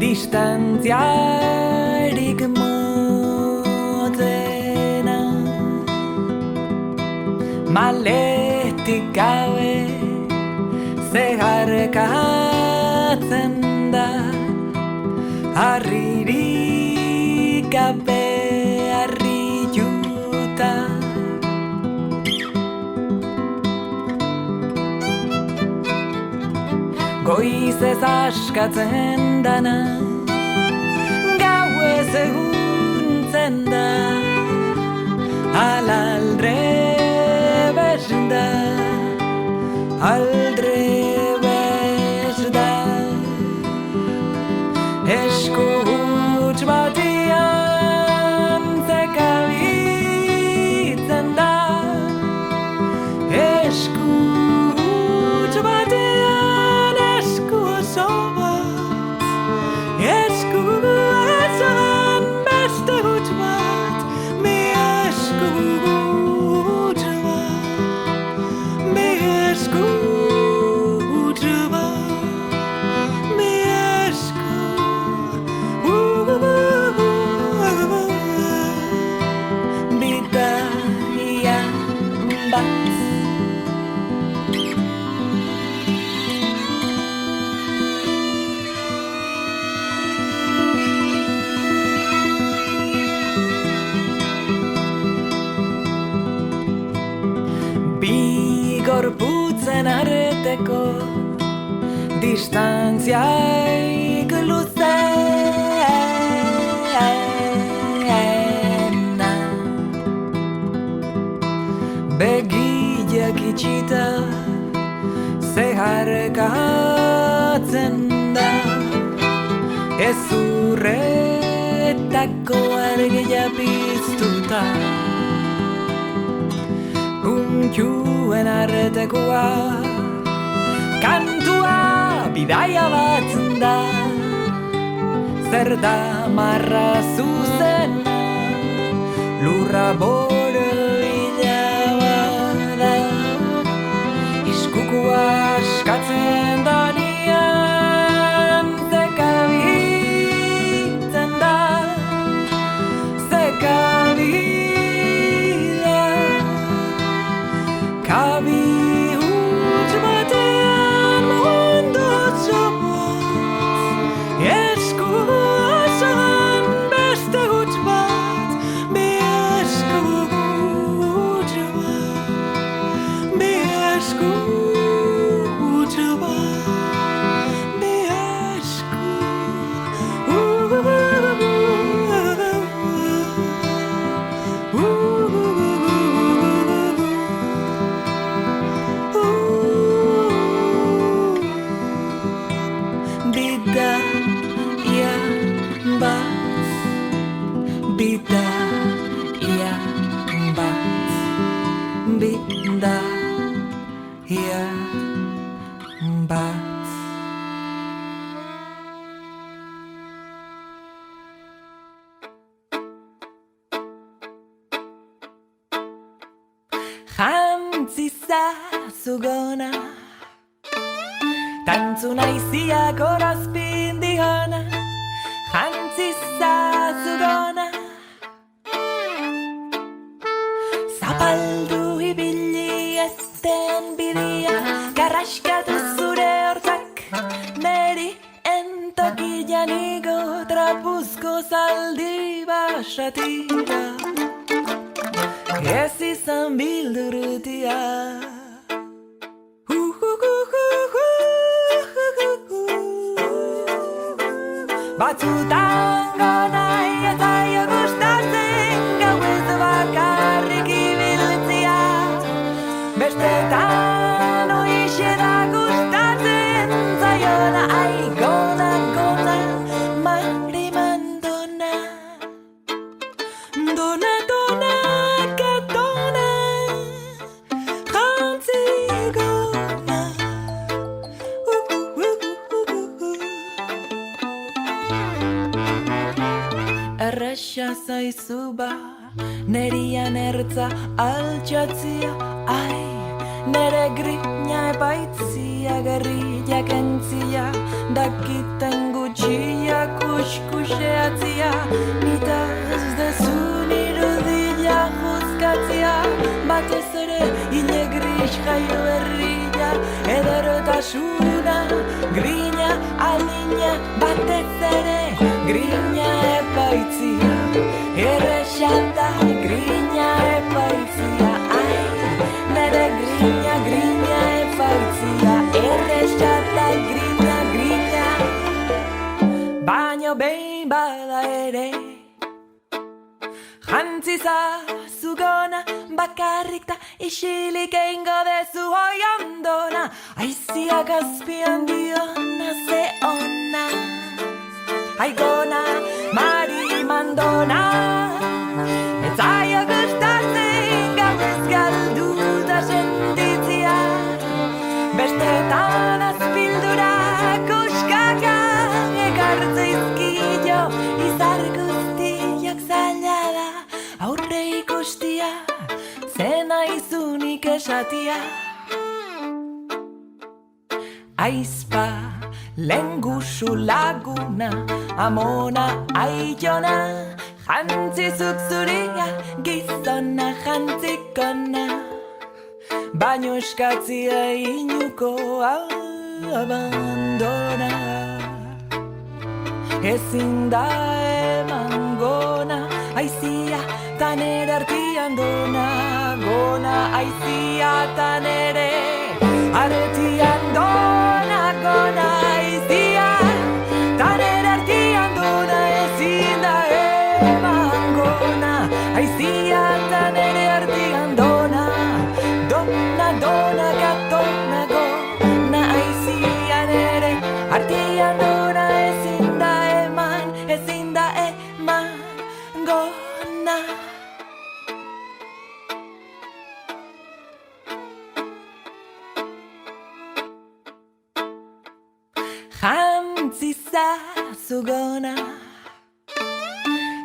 distantziarik motzena maletik gabe zeharkatzen da harririk gabe harrituta goizez askatzen dana gauez eguntzen da aldre bezda aldre bezda esku huts batian zekabitzen da esku huts batean esku oso bat esku esan beste huts bat mi esku huts bat mi esku huts bat mi esku bidaia bat gorputzen arteko distantziaik luzeena begiak itxita zeharkatzen da ezurretako argia piztuta puntuen artekoa kantua bidaia bat da zer da marra zuzena lurra boroila bada iskukua askatzen danian zekabitzen da kabi huts batean mundu zobot esku osan beste huts bat mi esku huts bat mi esku huts bat mi esku bidaia bat bidaia bat bidaia bat jantzi zazugona tantzu naiziak horazpindi hona jantzi zazugona zapaldu ibili ezten bidia garraskatu zure hortzak neri entokian igo trapuzko zaldi basatira ez izan bildurtia batzutan gonai eta jo gustatzen gauez bakarrik ibiltzia bestetan hoixe da gustatzen zaiona gona mariman dona dona que dona jantzi gona erresa zaizu ba nerian ertza altxatzia nere grina epaitzia, gerrilla kentzia, dakiten gutxia, kuskuseatzia, nita ez dezun irudila juzkatzia, batez ere hile gris jaio berria, ederotasuna, grina alina, batez ere grina epaitzia, errexata grina epaitzia, ai, nere grina epaitzia, errexata grina, baino behin bada ere, jantziza zugona, bakarrik ta isilik eingo dezu hoi ondona, aiziak azpian diona ze ona, aigona, mari mandona, etzaio gustatzen gauez galduta sentitzia, bestetan azpildura kuskaka, ekartzeizkio izar guztiak zaila da, aurre ikustia, zena izunik esatia. Aizpa, lengusu laguna, amona aiona, jantzizuk zuria, gizona jantzikona, baino eskatzia inuko abandona. Ezin da eman aizia tan ere artian dona, gona aizia tan ere artian dona, gona aizia tan ere artian dona, ezin da eman gona, aizia tan ere artian dona, dona, dona, gatona, gona aizia nere artian dona, ezin da eman gona. Jantziza zugona,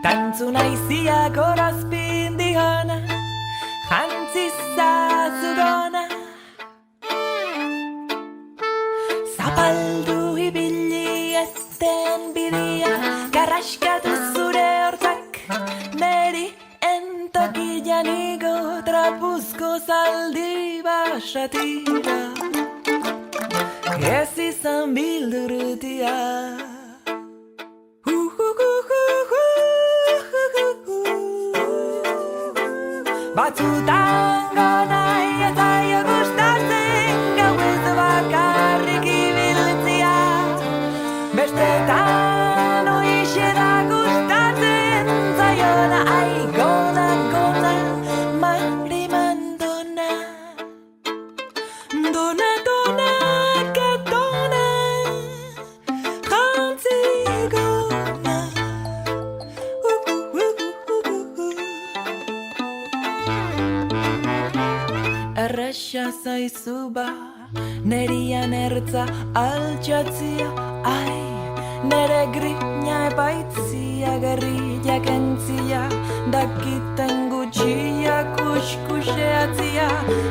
tantzuna iziak horazpin dihona, jantziza zugona, zapaldu ibili eten bidia, garraskatu zure hortzak, neri entokian igo trapuzko zaldi basatira, ez izan bildurutia. Batzutan gona etaio gustatzen, gauez bakarrik ibiltzia, bestetan oixe da gustatzen, zaiona aigona, gona, mari mandona, dona, dona, gatona, jantzi gona. Erresa zaizu ba, nerian ertza altxatzia, ai, nere grina epaitzia, gerrilla kentzia, dakiten gutxia, kuskuseatzia,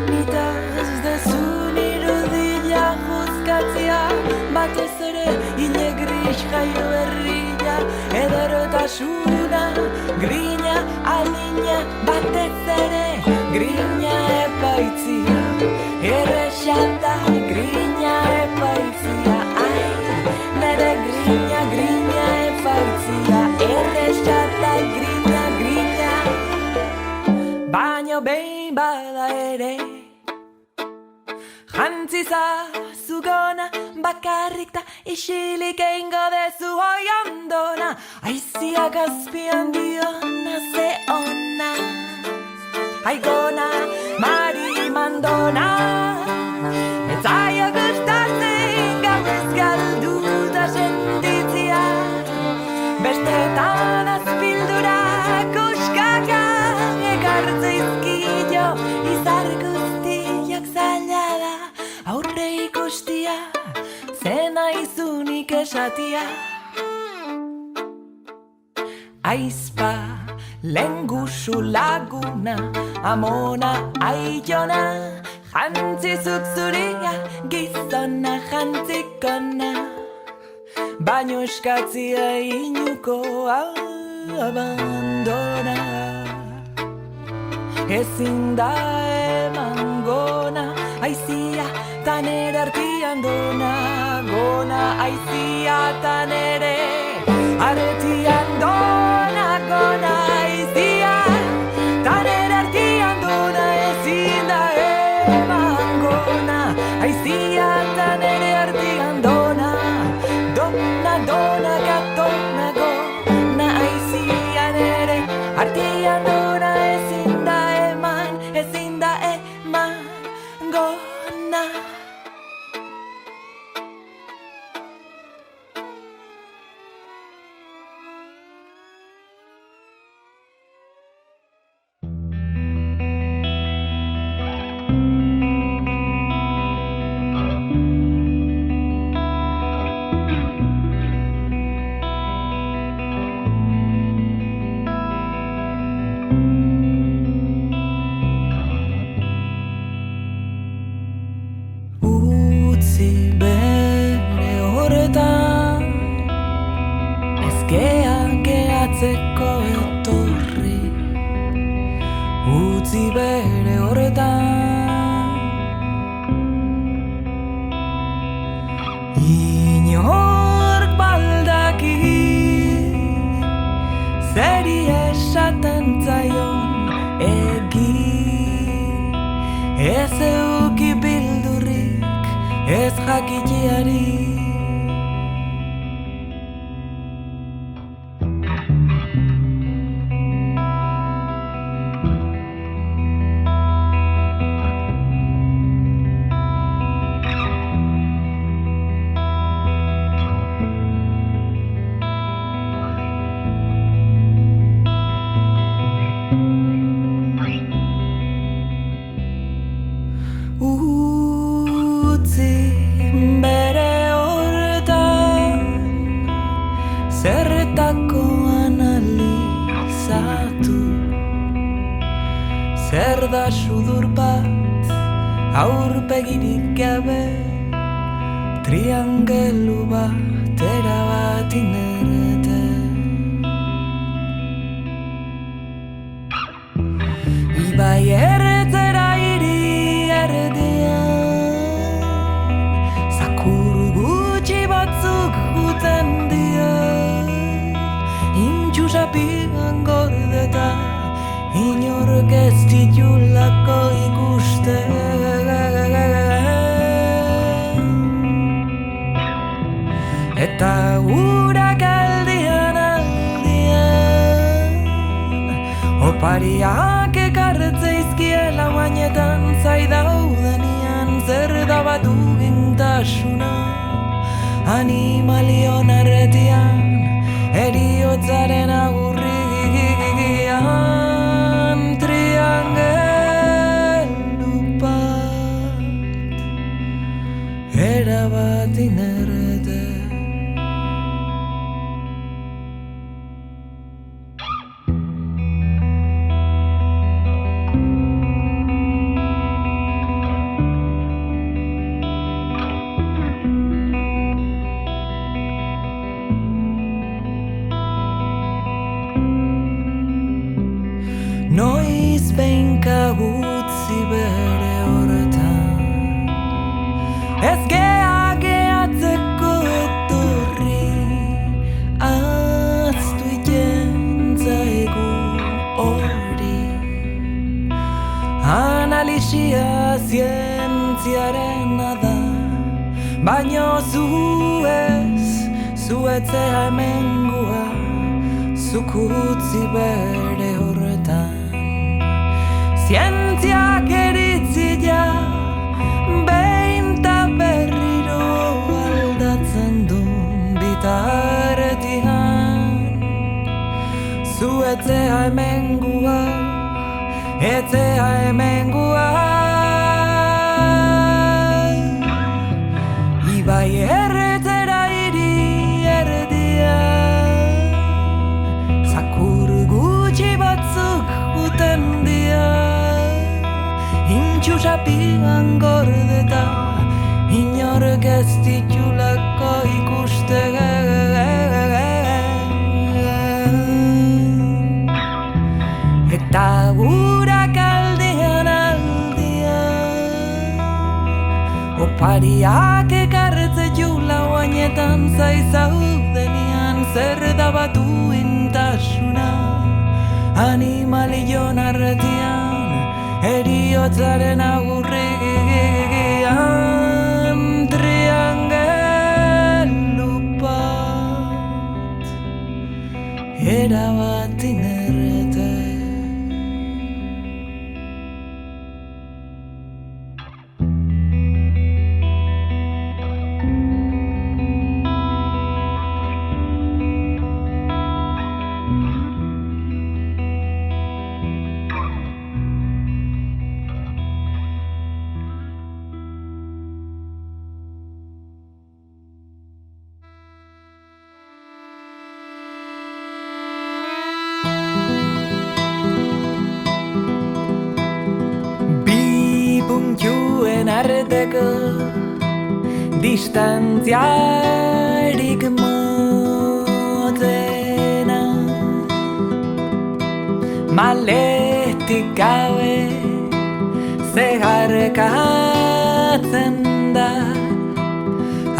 nita ez dezun irudila juzkatzia, batez ere hile gris jaio berria, ederotasuna, grina alina, batez ere grina epaitzia, errexata grina epaitzia, ai, nere grina epaitzia, errexata grina, baino behin bada ere, jantziza zugona, bakarrik ta isilik eingo dezu hoi ondona, aiziak azpian diona ze ona, aigona, mari mandona, etzaio gustatzen gauez galduta sentitzia, bestetan azpildura kuskaka, ekartzeizkio izar guztiak zaila da, aurre ikustia, zena izunik esatia. Aizpa, lengusu laguna, amona aiona, Jantzi zuk zuria, gizona jantzikona, baino eskatzia inuko abandona. Ezin da eman gona, aizia tan ere artian dona, gona aizia tan ere artian dona, gona aizia tan ere artian dona, ezin da eman gona, aizia tan ere artian dona, dona, dona, gatona, gona aizia ere artian dona, ezin da eman gona. Utzi bere horretan, inork baldaki zeri esaten zaion egin, ez euki bildurrik ez jakiteari. Utzi bere horretan, zerretako analizatu, zer da sudur bat aurpegirik gabe, triangelu bat erabat inerete. Ibai erretzera iri erdian, zakur gutxi batzuk guten dia, intxusapigan gordeta, inork ez ditulako ikusten. Eta urak aldian, opariak ekartzeizkiela guainetan zaidaudenean, zer da batu gintasuna animalion arretian, eriotzaren agurrigian, triangelu bat erabat inerete. Noiz behinka utzi bere horretan, ez geatzeko etorri, aztu iten zaigu hori. Analisia zientziarena da, baino zu etzea hemengua, zuk utzi bere horretan. Zientziak eritzia behin ta berriro aldatzen duen bitartean, zu etzea hemengua, etzea hemengua. Ibai erretzera iri erdian, zakur gutxi batzuk guten dia, txusapigan gordeta, inork ez ditulako ikusten. Eta gurak aldean opariak ekarretze jula oainetan zaizaudenean, zer da batu intasuna animalion arretian, eriotzaren agurrigian triangelu bat erabat inerrete. Puntuen arteko distantziarik motzena, maletik gabe zeharkatzen da,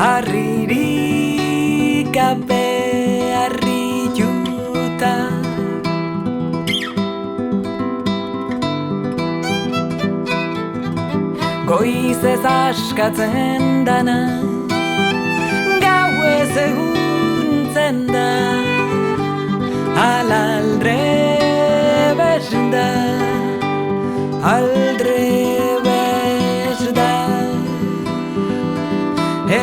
harririk gabe harrituta. Goizez askatzen dana, gauez eguntzen da, aldre bezda, aldre bezda.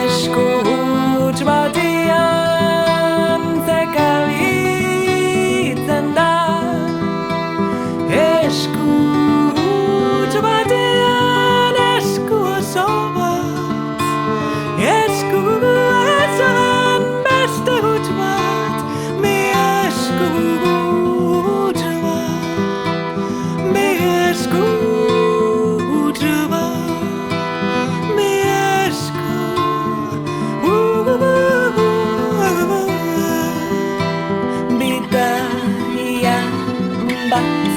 Esku huts batian zekabitzen da, esku huts batian esku oso bat, esku esan beste huts bat, mi esku huts bat, mi esku huts bat, mi esku bidaia bat.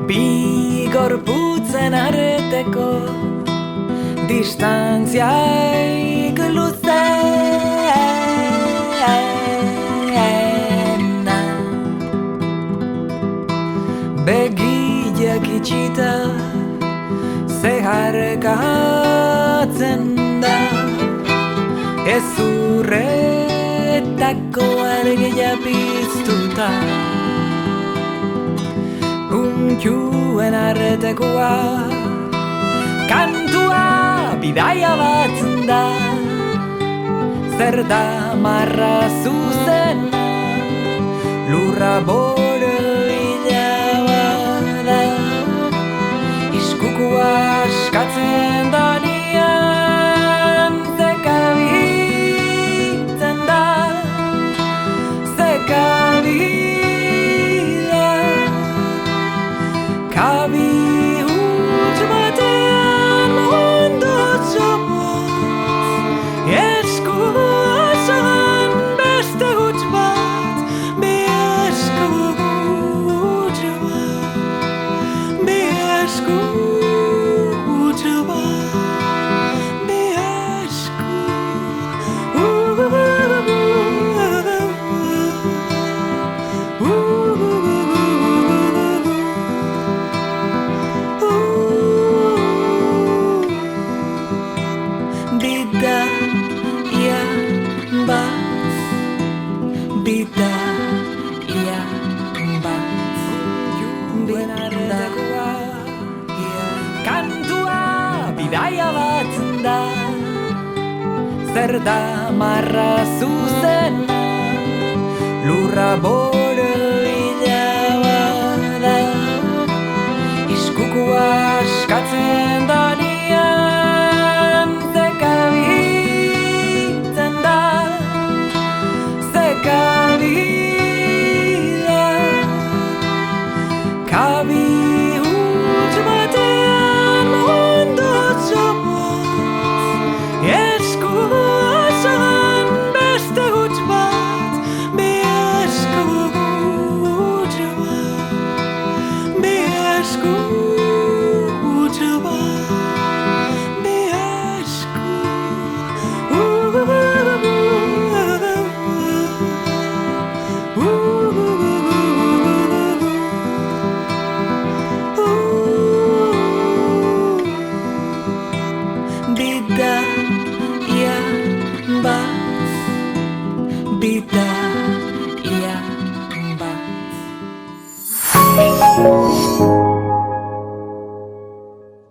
Bi gorputzen arteko distantziaik luzeena, begiak itxita zeharkatzen da, ezurretako argia piztuta. Puntuen artekoa kantua bidaia bat da, zer da marra zuzena, lurra boroila bada, iskukua askatzen danian zekabitzen da, kabi huts batean mundu oso bat, esku osoan beste huts bat, mi esku huts bat, mi esku huts bat, mi esku bidaia bat, bidaia bat, duen arretakoa, kantua bidaia bat da, zer da marra zuzena, lurra boroila bada, iskukua askatzen danian bidaia bat, bidaia